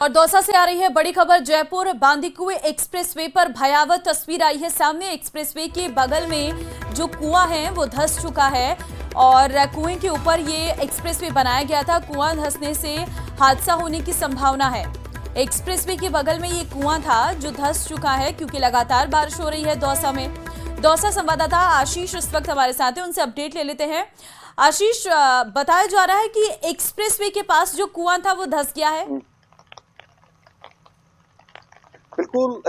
और दौसा से आ रही है बड़ी खबर। जयपुर बांदीकुई एक्सप्रेसवे पर भयावह तस्वीर आई है सामने। एक्सप्रेसवे के बगल में जो कुआं है वो धंस चुका है और कुएं के ऊपर ये एक्सप्रेसवे बनाया गया था। कुआं धंसने से हादसा होने की संभावना है। एक्सप्रेसवे के बगल में ये कुआं था जो धंस चुका है क्योंकि लगातार बारिश हो रही है दौसा में। दौसा संवाददाता आशीष इस वक्त हमारे साथ है, उनसे अपडेट ले लेते हैं। आशीष, बताया जा रहा है कि एक्सप्रेसवे के पास जो कुआं था वो धंस गया है। बिल्कुल,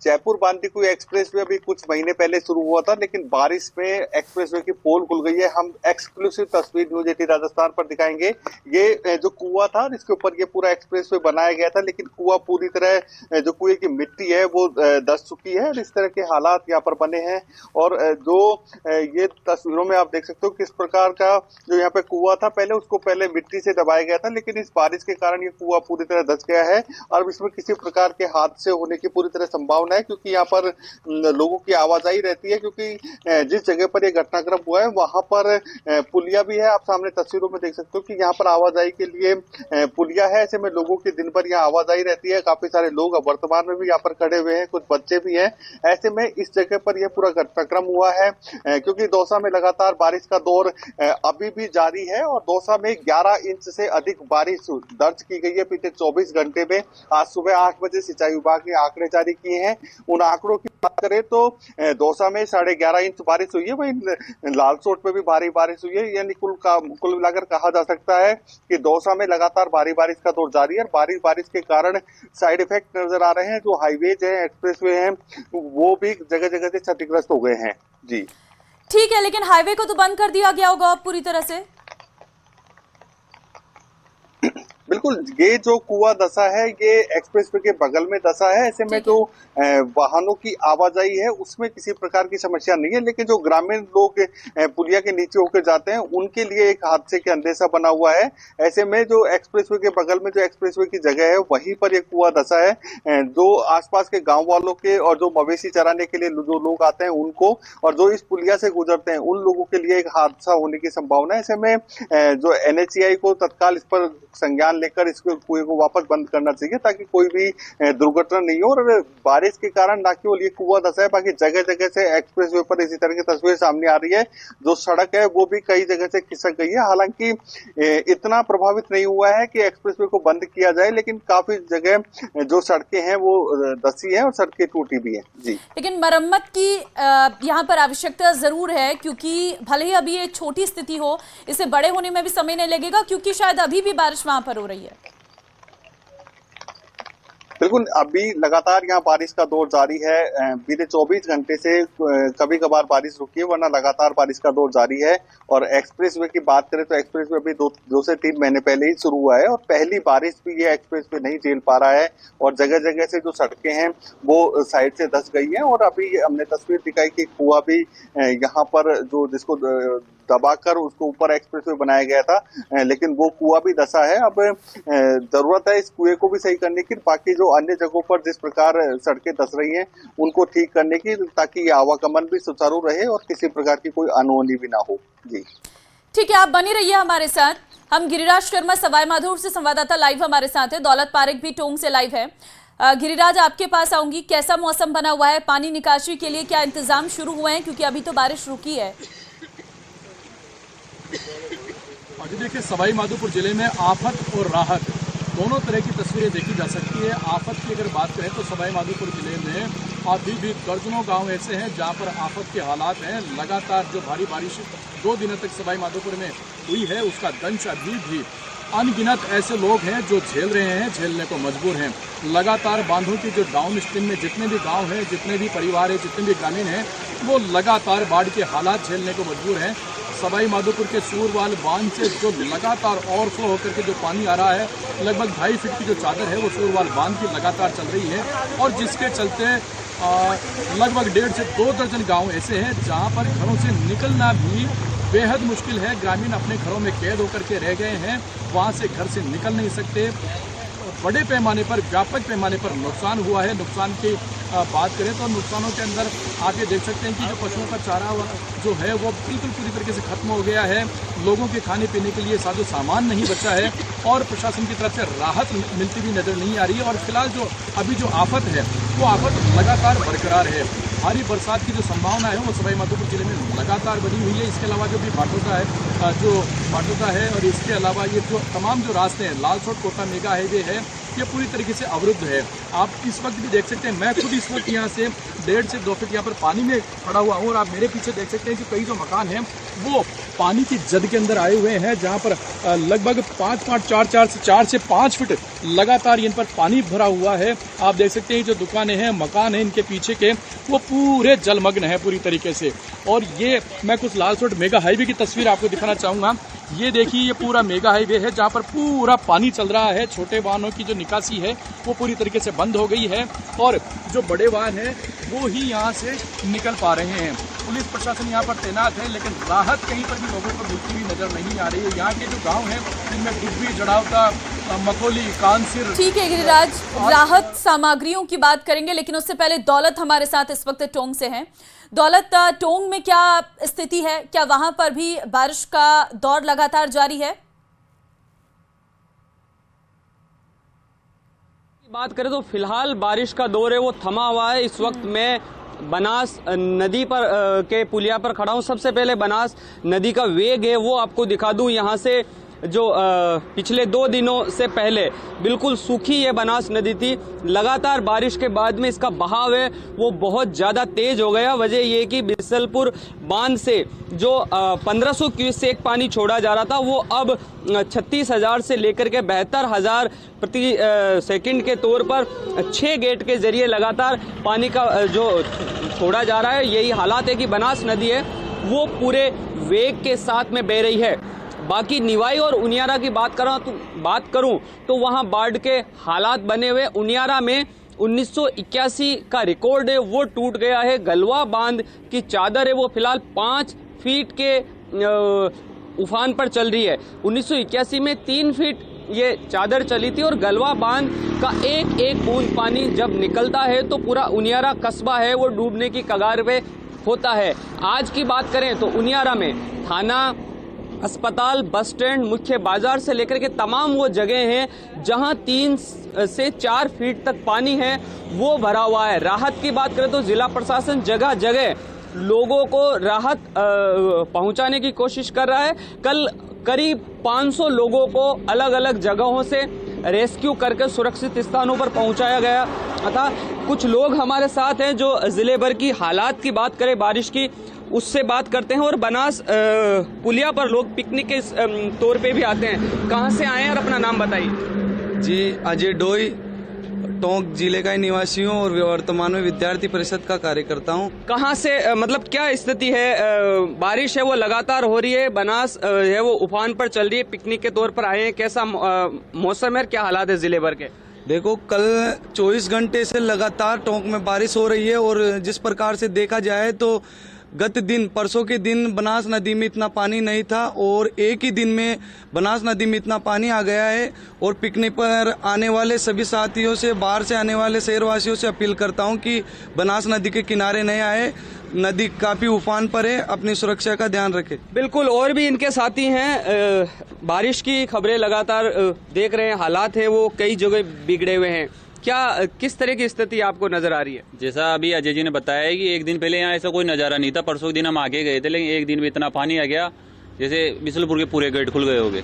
जयपुर बांदीकुई एक्सप्रेसवे अभी कुछ महीने पहले शुरू हुआ था, लेकिन बारिश में एक्सप्रेसवे की पोल खुल गई है। हम एक्सक्लूसिव तस्वीर न्यूज 18 राजस्थान पर दिखाएंगे। ये जो कुआं था जिसके ऊपर ये पूरा एक्सप्रेसवे बनाया गया था, लेकिन कुआं पूरी तरह जो कुएं की मिट्टी है वो धंस चुकी है। इस तरह के हालात यहाँ पर बने हैं और जो ये तस्वीरों में आप देख सकते हो किस प्रकार का जो यहाँ पे कुआं था, पहले मिट्टी से दबाया गया था, लेकिन इस बारिश के कारण ये कुआं पूरी तरह धंस गया है और इसमें किसी प्रकार के हादसे होने की पूरी तरह संभावना है, क्योंकि यहाँ पर लोगों की आवाजाही रहती है। क्योंकि जिस जगह पर यह घटनाक्रम हुआ है वहां पर पुलिया भी है। आप सामने तस्वीरों में देख सकते हो कि यहाँ पर आवाजाही के लिए पुलिया है। ऐसे में लोगों की दिन भर यहाँ आवाजाही रहती है। काफी सारे लोग अब वर्तमान में भी यहाँ पर खड़े हुए हैं, कुछ बच्चे भी हैं। ऐसे में इस जगह पर यह पूरा घटनाक्रम हुआ है, क्योंकि दौसा में लगातार बारिश का दौर अभी भी जारी है और दौसा में 11 इंच से अधिक बारिश दर्ज की गई है पिछले 24 घंटे में। आज सुबह 8 बजे सिंचाई विभाग ने आंकड़े जारी किए हैं। उन आंकड़ों की बात करें तो दौसा में 11.5 इंच बारिश हुई है, वहीं लालसोट में भी भारी बारिश हुई है। यानी कुल मिलाकर कहा जा सकता है कि दौसा में लगातार भारी बारिश का दौर जारी है। भारी बारिश के कारण साइड इफेक्ट नजर आ रहे हैं। जो हाईवेज है, एक्सप्रेसवे हैं, वो भी जगह जगह से क्षतिग्रस्त हो गए हैं। जी ठीक है, लेकिन हाईवे को तो बंद कर दिया गया होगा अब पूरी तरह से। बिल्कुल, ये जो कुआं धंसा है ये एक्सप्रेसवे के बगल में धंसा है। ऐसे में जो वाहनों की आवाजाही है उसमें किसी प्रकार की समस्या नहीं है, लेकिन जो ग्रामीण लोग पुलिया के नीचे होकर जाते हैं उनके लिए एक हादसे का अंदेशा बना हुआ है। ऐसे में जो एक्सप्रेसवे के बगल में जो एक्सप्रेसवे की जगह है वहीं पर एक कुआं धंसा है। जो आसपास के गांव वालों के और जो मवेशी चराने के लिए जो लोग आते हैं उनको और जो इस पुलिया से गुजरते हैं उन लोगों के लिए एक हादसा होने की संभावना है। ऐसे में जो NHAI को तत्काल इस पर संज्ञान लेकर इस कुएं को वापस बंद करना चाहिए, ताकि कोई भी दुर्घटना नहीं हो। और बारिश के कारण न केवल ये कुआं धंसा है, बाकी जगह जगह से एक्सप्रेसवे पर इसी तरह की तस्वीर सामने आ रही है। जो सड़क है वो भी कई जगह से खिसक गई है। हालांकि इतना प्रभावित नहीं हुआ है कि एक्सप्रेसवे को बंद किया जाए, लेकिन काफी जगह जो सड़कें हैं वो धंसी है और सड़कें टूटी भी है। जी, लेकिन मरम्मत की यहाँ पर आवश्यकता जरूर है, क्योंकि भले ही अभी ये छोटी स्थिति हो, इसे बड़े होने में भी समय नहीं लगेगा, क्योंकि शायद अभी भी बारिश वहां पर हो रही है। बिल्कुल, अभी लगातार यहाँ बारिश का दौर जारी है। बीते 24 घंटे से कभी कभार बारिश रुकी है, वरना लगातार बारिश का दौर जारी है। और एक्सप्रेसवे की बात करें तो एक्सप्रेसवे अभी 2 से 3 महीने पहले ही शुरू हुआ है और पहली बारिश भी ये एक्सप्रेसवे नहीं झेल पा रहा है और जगह जगह से जो सड़कें हैं वो साइड से धंस गई हैं। और अभी हमने तस्वीर दिखाई कि कुआं भी यहाँ पर जो जिसको दबाकर उसको ऊपर एक्सप्रेसवे बनाया गया था, लेकिन वो कुआं भी धंसा है। अब जरूरत है इस कुएं को भी सही करने की, बाकी जो अन्य जगहों पर जिस प्रकार सड़कें धंस रही हैं उनको ठीक करने की, ताकि आवागमन भी सुचारू रहे और किसी प्रकार की कोई अनहोनी भी ना हो। जी ठीक है, आप बनी रहिए हमारे साथ। हम गिरिराज शर्मा सवाई माधोपुर से संवाददाता लाइव हमारे साथ है। दौलत पारेख भी टोंक से लाइव है। गिरिराज, आपके पास आऊंगी। कैसा मौसम बना हुआ है? पानी निकासी के लिए क्या इंतजाम शुरू हुए हैं, क्योंकि अभी तो बारिश रुकी है? अभी देखिए, सवाई माधोपुर जिले में आफत और राहत दोनों तरह की तस्वीरें देखी जा सकती है। आफत की अगर बात करें तो सवाई माधोपुर जिले में अभी भी दर्जनों गांव ऐसे हैं जहां पर आफत के हालात हैं। लगातार जो भारी बारिश 2 दिनों तक सवाई माधोपुर में हुई है उसका दंश अभी भी अनगिनत ऐसे लोग हैं जो झेल रहे हैं, झेलने को मजबूर हैं। लगातार बांधों की जो डाउन स्ट्रीम में जितने भी गांव हैं, जितने भी परिवार हैं, जितने भी ग्रामीण हैं, वो लगातार बाढ़ के हालात झेलने को मजबूर हैं। सवाई माधोपुर के सूरवाल बांध से जो लगातार ओवरफ्लो होकर के जो पानी आ रहा है, लगभग 2.5 फीट की जो चादर है वो सूरवाल बांध की लगातार चल रही है और जिसके चलते लगभग 1.5 से 2 दर्जन गाँव ऐसे हैं जहाँ पर घरों से निकलना भी बेहद मुश्किल है। ग्रामीण अपने घरों में कैद होकर के रह गए हैं, वहाँ से घर से निकल नहीं सकते। बड़े पैमाने पर, व्यापक पैमाने पर नुकसान हुआ है। नुकसान की बात करें तो नुकसानों के अंदर आप ये देख सकते हैं कि जो पशुओं का चारा जो है वो बिल्कुल पूरी तरीके से खत्म हो गया है। लोगों के खाने पीने के लिए साजो सामान नहीं बचा है और प्रशासन की तरफ से राहत मिलती भी नजर नहीं आ रही है। और फिलहाल जो अभी जो आफत है वो आफत लगातार बरकरार है। भारी बरसात की जो संभावना है वो सवाई माधोपुर जिले में लगातार बनी हुई है। इसके अलावा जो भी बाटोदा है और इसके अलावा ये जो तमाम जो रास्ते हैं, लालसोट कोटा मेगा हाईवे है, ये पूरी तरीके से अवरुद्ध है। आप इस वक्त भी देख सकते हैं, मैं खुद इस वक्त यहाँ से 1.5 से 2 फीट यहाँ पर पानी में खड़ा हुआ हूँ और आप मेरे पीछे देख सकते हैं कि कई जो मकान हैं वो पानी की जद के अंदर आए हुए हैं, जहाँ पर लगभग 4 से 5 फीट लगातार इन पर पानी भरा हुआ है। आप देख सकते हैं जो दुकानें हैं, मकान हैं इनके पीछे के, वो पूरे जलमग्न है पूरी तरीके से। और ये मैं कुछ लालसोट मेगा हाईवे की तस्वीर आपको दिखाना चाहूँगा। ये देखिए, ये पूरा मेगा हाईवे है जहाँ पर पूरा पानी चल रहा है। छोटे वाहनों की जो निकासी है वो पूरी तरीके से बंद हो गई है और जो बड़े वाहन हैं वो ही यहाँ से निकल पा रहे हैं। पुलिस प्रशासन यहाँ पर तैनात है, लेकिन राहत कहीं पर भी लोगों को मिलती हुई नजर नहीं आ रही है। यहाँ के जो गाँव हैं इनमें डिब्बी, जड़ावता, मकोली, कानसिर। ठीक है गिरिराज, राहत सामग्रियों की बात करेंगे, लेकिन उससे पहले दौलत हमारे साथ इस वक्त टोंग से हैं। दौलत, टोंग में क्या स्थिति है? क्या वहां पर भी बारिश का दौर लगातार जारी है? बात करें तो फिलहाल बारिश का दौर है वो थमा हुआ है। इस वक्त मैं बनास नदी पर के पुलिया पर खड़ा हूं। सबसे पहले बनास नदी का वेग है वो आपको दिखा दूं। यहाँ से जो पिछले 2 दिनों से पहले बिल्कुल सूखी ये बनास नदी थी, लगातार बारिश के बाद में इसका बहाव है वो बहुत ज़्यादा तेज हो गया। वजह ये कि बिसलपुर बांध से जो 1500 क्यूसेक पानी छोड़ा जा रहा था वो अब 36,000 से लेकर के 72,000 प्रति सेकंड के तौर पर 6 गेट के जरिए लगातार पानी का जो छोड़ा जा रहा है। यही हालात है कि बनास नदी है वो पूरे वेग के साथ में बह रही है। बाकी निवाई और उनियारा की बात करूं तो वहां बाढ़ के हालात बने हुए। उनियारा में 1981 का रिकॉर्ड है वो टूट गया है। गलवा बांध की चादर है वो फिलहाल 5 फीट के उफान पर चल रही है। 1981 में 3 फीट ये चादर चली थी और गलवा बांध का एक बूंद पानी जब निकलता है तो पूरा उनियारा कस्बा है वो डूबने की कगार पे होता है। आज की बात करें तो उनियारा में थाना, अस्पताल, बस स्टैंड, मुख्य बाजार से लेकर के तमाम वो जगह हैं जहां 3 से 4 फीट तक पानी है वो भरा हुआ है। राहत की बात करें तो जिला प्रशासन जगह जगह लोगों को राहत पहुंचाने की कोशिश कर रहा है। कल करीब 500 लोगों को अलग अलग जगहों से रेस्क्यू करके सुरक्षित स्थानों पर पहुंचाया गया था। कुछ लोग हमारे साथ हैं जो जिले भर की हालात की बात करें बारिश की, उससे बात करते हैं। और बनास पुलिया पर लोग पिकनिक के तौर पे भी आते हैं। कहाँ से आए हैं और अपना नाम बताइए। जी, अजय डोई, टोंक जिले का निवासी हूँ और वर्तमान में विद्यार्थी परिषद का कार्यकर्ता हूँ। कहाँ से मतलब क्या स्थिति है? बारिश है वो लगातार हो रही है, बनास है वो उफान पर चल रही है, पिकनिक के तौर पर आए हैं। कैसा मौसम है, क्या हालात है जिले भर के? देखो, कल 24 घंटे से लगातार टोंक में बारिश हो रही है और जिस प्रकार से देखा जाए तो गत दिन, परसों के दिन बनास नदी में इतना पानी नहीं था और एक ही दिन में बनास नदी में इतना पानी आ गया है। और पिकनिक पर आने वाले सभी साथियों से, बाहर से आने वाले शहरवासियों से अपील करता हूं कि बनास नदी के किनारे नहीं आए। नदी काफी उफान पर है, अपनी सुरक्षा का ध्यान रखें। बिल्कुल, और भी इनके साथी हैं। बारिश की खबरें लगातार देख रहे हैं, हालात है वो कई जगह बिगड़े हुए हैं। क्या किस तरह की स्थिति आपको नजर आ रही है? जैसा अभी अजय जी ने बताया है कि एक दिन पहले यहाँ ऐसा कोई नज़ारा नहीं था। परसों के दिन हम आगे गए थे, लेकिन एक दिन में इतना पानी आ गया जैसे बिसलपुर के पूरे गेट खुल गए होंगे।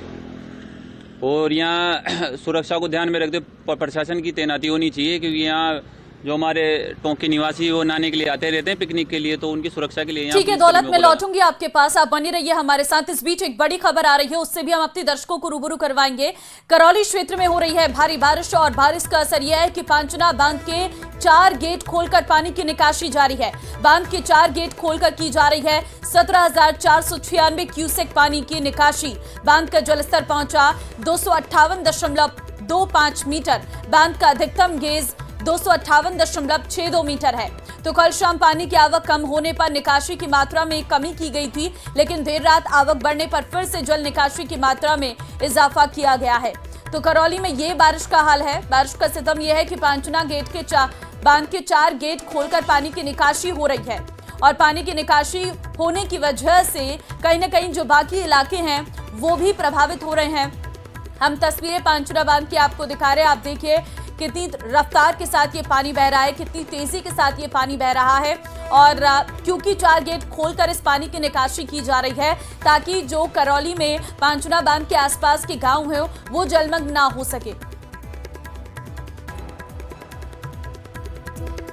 और यहाँ सुरक्षा को ध्यान में रखते प्रशासन की तैनाती होनी चाहिए, क्योंकि यहाँ जो हमारे टोंक के निवासी वो नहाने के लिए आते रहते हैं पिकनिक के लिए, तो उनकी सुरक्षा के लिए। ठीक है दौलत, मैं लौटूंगी आपके पास, आप बनी रहिए हमारे साथ। इस बीच एक बड़ी खबर आ रही है, उससे भी हम अपने दर्शकों को रूबरू करवाएंगे। करौली क्षेत्र में हो रही है भारी बारिश और बारिश का असर यह है कि पांचना बांध के 4 गेट खोलकर पानी की निकासी जारी है। बांध के 4 गेट खोलकर की जा रही है 17,496 क्यूसेक पानी की निकासी। बांध का जलस्तर पहुंचा 258.25 मीटर। बांध का अधिकतम गेज 258.62 मीटर है। तो कल शाम पानी की आवक कम होने पर निकासी की मात्रा में कमी की गई थी, लेकिन देर रात आवक बढ़ने पर फिर से जल निकासी की मात्रा में इजाफा किया गया है। तो करौली में ये बारिश का हाल है। बारिश का सितम यह है कि पांचना गेट के बांध के 4 गेट खोलकर पानी की निकासी हो रही है और पानी की निकासी होने की वजह से कहीं न कहीं जो बाकी इलाके हैं वो भी प्रभावित हो रहे हैं। हम तस्वीरें पांचना बांध की आपको दिखा रहे हैं। आप देखिए कितनी रफ्तार के साथ ये पानी बह रहा है, कितनी तेजी के साथ ये पानी बह रहा है। और क्योंकि 4 गेट खोलकर इस पानी की निकासी की जा रही है ताकि जो करौली में पांचना बांध के आसपास के गांव हैं वो जलमग्न ना हो सके।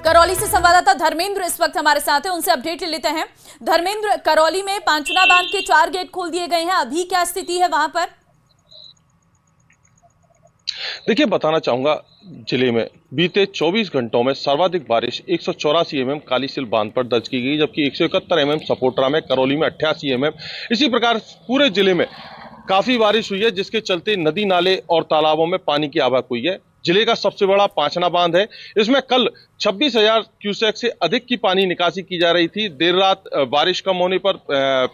करौली से संवाददाता धर्मेंद्र इस वक्त हमारे साथ हैं, उनसे अपडेट ले लेते हैं। धर्मेंद्र, करौली में पांचना बांध के 4 गेट खोल दिए गए हैं, अभी क्या स्थिति है वहां पर? देखिए, बताना चाहूंगा जिले में बीते 24 घंटों में सर्वाधिक बारिश 184 mm कालीसिल बांध पर दर्ज की गई, जबकि 171 mm सपोटरा में, करौली में 88 mm। इसी प्रकार पूरे जिले में काफी बारिश हुई है, जिसके चलते नदी नाले और तालाबों में पानी की आवक हुई है। जिले का सबसे बड़ा पांचना बांध है। इसमें कल 26,000 क्यूसेक से अधिक की पानी निकासी की जा रही थी। देर रात बारिश कम होने पर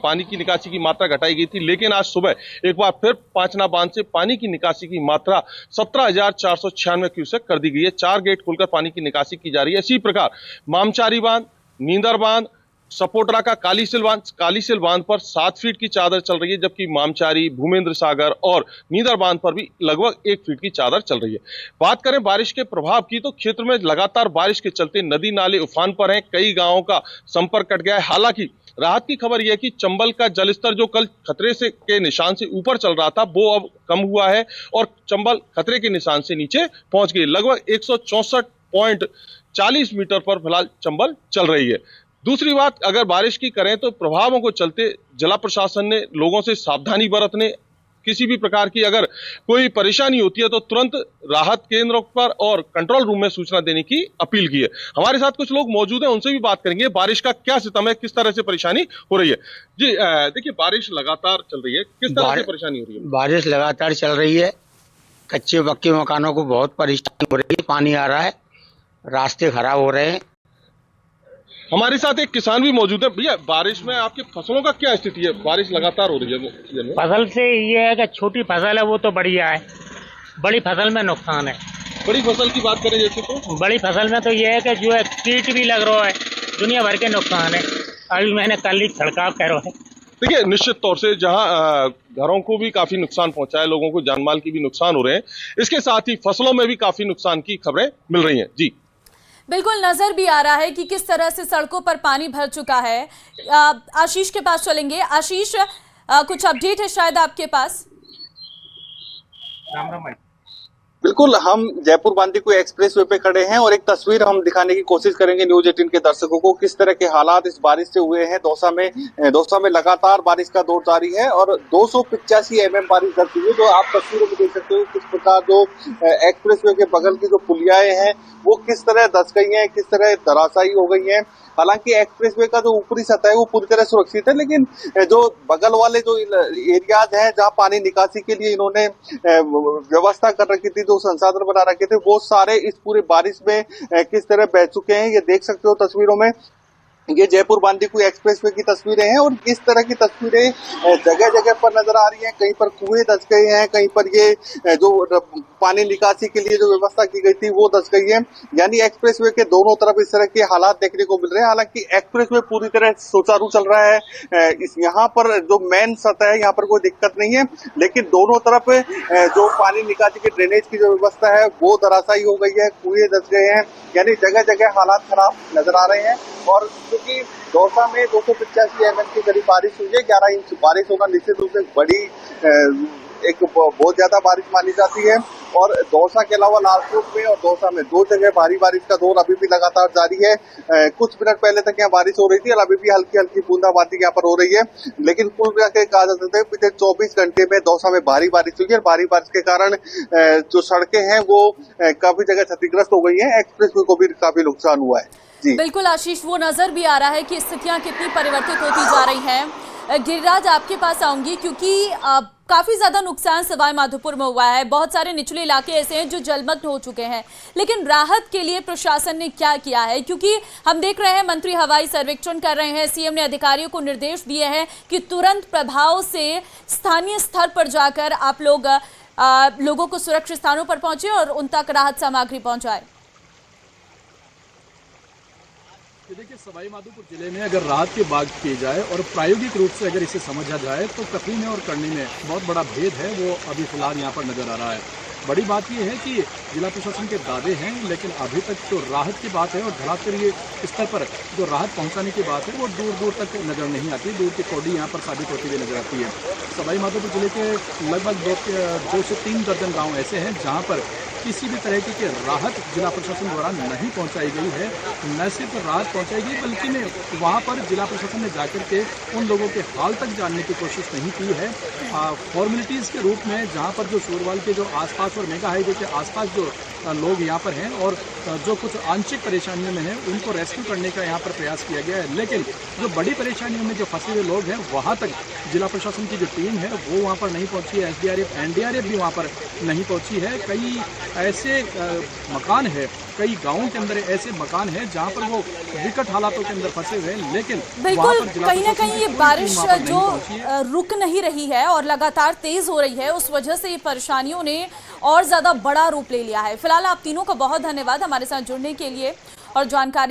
पानी की निकासी की मात्रा घटाई गई थी, लेकिन आज सुबह एक बार फिर पांचना बांध से पानी की निकासी की मात्रा 17,496 क्यूसेक कर दी गई है। 4 गेट खोलकर पानी की निकासी की जा रही है। इसी प्रकार मामचारी बांध, नींदर बांध, सपोटरा का कालीसिल बांध पर 7 फीट की चादर चल रही है, जबकि मामचारी, भूमेंद्र सागर और नीदर बांध पर भी लगभग 1 फीट की चादर चल रही है। बात करें बारिश के प्रभाव की, तो क्षेत्र में लगातार बारिश के चलते नदी नाले उफान पर हैं। कई गांवों का संपर्क कट गया है। हालांकि राहत की खबर यह है कि चंबल का जलस्तर जो कल खतरे से के निशान से ऊपर चल रहा था, वो अब कम हुआ है और चंबल खतरे के निशान से नीचे पहुंच गई। लगभग 164.40 मीटर पर फिलहाल चंबल चल रही है। दूसरी बात, अगर बारिश की करें तो प्रभावों को चलते जिला प्रशासन ने लोगों से सावधानी बरतने, किसी भी प्रकार की अगर कोई परेशानी होती है तो तुरंत राहत केंद्रों पर और कंट्रोल रूम में सूचना देने की अपील की है। हमारे साथ कुछ लोग मौजूद हैं, उनसे भी बात करेंगे। बारिश का क्या सितम है, किस तरह से परेशानी हो रही है? जी देखिए, बारिश लगातार चल रही है, किस तरह से परेशानी हो रही है? बारिश लगातार चल रही है। कच्चे पक्के मकानों को बहुत परेशानी हो रही है। पानी आ रहा है, रास्ते खराब हो रहे हैं। हमारे साथ एक किसान भी मौजूद है। भैया, बारिश में आपकी फसलों का क्या स्थिति है? बारिश लगातार हो रही है। फसल से ये है कि छोटी फसल है वो तो बढ़िया है, बड़ी फसल में नुकसान है। बड़ी फसल की बात करें जैसे तो बड़ी फसल में तो ये है कि जो है कीट भी लग रहा है, दुनिया भर के नुकसान है। अभी मैंने कल ही छिड़काव करो है। देखिए, निश्चित तौर से जहां घरों को भी काफी नुकसान पहुंचा है, लोगों को जानमाल की भी नुकसान हो रहे हैं, इसके साथ ही फसलों में भी काफी नुकसान की खबरें मिल रही हैं। जी बिल्कुल, नजर भी आ रहा है कि किस तरह से सड़कों पर पानी भर चुका है। आशीष के पास चलेंगे। आशीष, कुछ अपडेट है शायद आपके पास? बिल्कुल, हम जयपुर बांदीकुई एक्सप्रेसवे पे खड़े हैं और एक तस्वीर हम दिखाने की कोशिश करेंगे न्यूज 18 के दर्शकों को, किस तरह के हालात इस बारिश से हुए हैं। दौसा में लगातार बारिश का दौर जारी है और 285 mm बारिश दर्ज हुई है। जो आप तस्वीरों में देख सकते हो किस प्रकार जो एक्सप्रेसवे के बगल की जो पुलियाएं हैं वो किस तरह धंस गई हैं, किस तरह धराशायी हो गई हैं। हालांकि एक्सप्रेसवे का जो ऊपरी सतह है वो पूरी तरह सुरक्षित है, लेकिन जो बगल वाले जो एरियाज हैं जहां पानी निकासी के लिए इन्होंने व्यवस्था कर रखी थी, जो संसाधन बना रखे थे, वो सारे इस पूरे बारिश में किस तरह बह चुके हैं। ये देख सकते हो तस्वीरों में। ये जयपुर बांदीकुई एक्सप्रेसवे की तस्वीरें हैं और इस तरह की तस्वीरें जगह जगह पर नजर आ रही हैं। कहीं पर कुएं धंस गए हैं, कहीं पर ये जो पानी निकासी के लिए जो व्यवस्था की गई थी वो धंस गई है। यानी एक्सप्रेसवे के दोनों तरफ इस तरह के हालात देखने को मिल रहे हैं। हालांकि एक्सप्रेसवे पूरी तरह सुचारू चल रहा है। यहाँ पर जो मेन सतह है यहाँ पर कोई दिक्कत नहीं है, लेकिन दोनों तरफ जो पानी निकासी के ड्रेनेज की जो व्यवस्था है वो धराशायी हो गई है, कुएं धंस गए हैं। यानी जगह जगह हालात खराब नजर आ रहे हैं। और क्योंकि दौसा में 285 mm की करीब बारिश हुई है, 11 इंच बारिश होना निश्चित रूप से बड़ी एक बहुत ज्यादा बारिश मानी जाती है। और दौसा के अलावा लालकोट में और दौसा में 2 जगह भारी बारिश का दौर अभी भी लगातार जारी है। कुछ मिनट पहले तक यहाँ बारिश हो रही थी और अभी भी हल्की हल्की बूंदाबांदी यहाँ पर हो रही है। लेकिन कुल मिलाकर कहा जा सकता है पिछले 24 घंटे में दौसा में भारी बारिश हुई है और भारी बारिश के कारण जो सड़कें हैं वो काफी जगह क्षतिग्रस्त हो गई है। एक्सप्रेसवे को भी काफी नुकसान हुआ है। बिल्कुल आशीष, वो नजर भी आ रहा है कि स्थितियां कितनी परिवर्तित होती जा रही हैं। गिरिराज, आपके पास आऊंगी क्योंकि काफी ज्यादा नुकसान सवाई माधोपुर में हुआ है। बहुत सारे निचले इलाके ऐसे हैं जो जलमग्न हो चुके हैं, लेकिन राहत के लिए प्रशासन ने क्या किया है? क्योंकि हम देख रहे हैं मंत्री हवाई सर्वेक्षण कर रहे हैं, सीएम ने अधिकारियों को निर्देश दिए हैं कि तुरंत प्रभाव से स्थानीय स्तर पर जाकर आप लोग लोगों को सुरक्षित स्थानों पर पहुंचे और उन तक राहत सामग्री पहुंचाए। देखिए, सवाई माधोपुर जिले में अगर राहत की बात की जाए और प्रायोगिक रूप से अगर इसे समझा जाए तो कपरी में और करनी में बहुत बड़ा भेद है, वो अभी फिलहाल यहाँ पर नजर आ रहा है। बड़ी बात यह है कि जिला प्रशासन के दावे हैं, लेकिन अभी तक जो राहत की बात है और धरातलीय स्तर पर जो राहत पहुंचाने की बात है वो दूर दूर तक नजर नहीं आती, दूर की कौड़ी यहाँ पर साबित होती हुई नजर आती है। सवाई माधोपुर जिले के लगभग 2 से 3 दर्जन गाँव ऐसे हैं जहाँ पर किसी भी तरह की राहत जिला प्रशासन द्वारा नहीं पहुंचाई गई है। न सिर्फ राहत पहुंचाई गई बल्कि वहां पर जिला प्रशासन ने जाकर के उन लोगों के हाल तक जानने की कोशिश नहीं की है। फॉर्मेलिटीज के रूप में जहां पर जो शोरवाल के जो आसपास और मेगा हाईवे के आसपास जो लोग यहाँ पर हैं और जो कुछ आंशिक परेशानियों में हैं उनको रेस्क्यू करने का यहाँ पर प्रयास किया गया है, लेकिन जो बड़ी परेशानियों में जो फंसे हुए लोग हैं वहाँ तक जिला प्रशासन की जो टीम है वो वहाँ पर नहीं पहुँची है। SDRF NDRF भी वहाँ पर नहीं पहुँची है। कई ऐसे मकान है, कई गांवों के अंदर ऐसे मकान हैं जहां पर वो विकट हालातों के अंदर फंसे हुए हैं, लेकिन बिल्कुल कहीं ना कहीं ये बारिश जो रुक नहीं रही है और लगातार तेज हो रही है, उस वजह से ये परेशानियों ने और ज्यादा बड़ा रूप ले लिया है। फिलहाल आप तीनों का बहुत धन्यवाद हमारे साथ जुड़ने के लिए और जानकारी